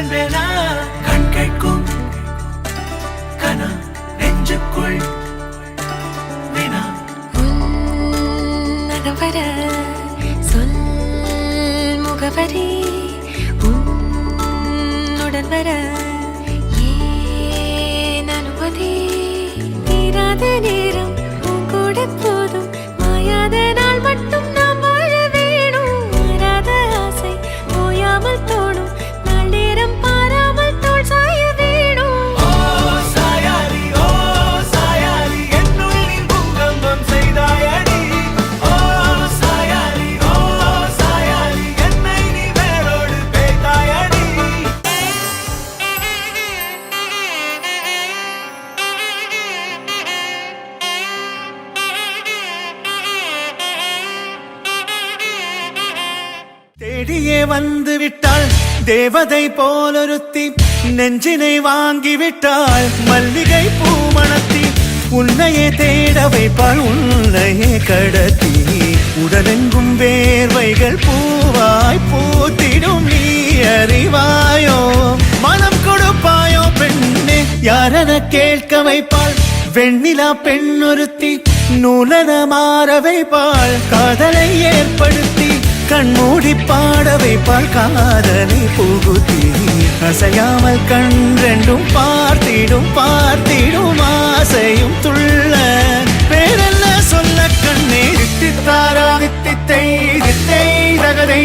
முயல்வேனா கண் கேட்கும் கனா நெஞ்சுக்குள் வினா நகவர சொல் முகவரி உன்னுடன் வர ஏன் அனுமதி தீராத நேரம் உன் கூட போதும் மாயாத நாள் மட்டும் நாம் வாழ வேணும் மாறாத ஆசை ஓயாமல் தோணும் நாள் நேரம் பாராமல் தோல் சாய வேணும் ஓ சாயாரி என்னுள் நீ பூகம்பம் செய்தாயடி ஓ சாயாரி என்னை நீ வேரோடு பேய்த்தாயடி தேடியே வந்து விட்டாள் தேவதை போலொருத்தி நெஞ்சினை வாங்கி விட்டாள் மல்லிகை பூமணத்தி உன்னையே தேட வைப்பாள் உன்னையே கடத்தி உடலெங்கும் வேர்வைகள் பூவாய் பூத்திடும் நீ அறிவாயோ மனம் கொடுப்பாயோ பெண்ணே யாரென கேட்க வைப்பாள் வெண்ணிலா பெண்ணொருத்தி நூலன மாற வைப்பாள் காதலை ஏற்படுத்தி கண்மூடி பாட வைப்பாள் காதலை புகுத்தி அசையாமல் கண் ரெண்டும் பார்த்திடும் ஆசையும் துள்ள வேறெல்ல சொல்ல கண்ணே தித்தித்தாரா தித்தை தகதை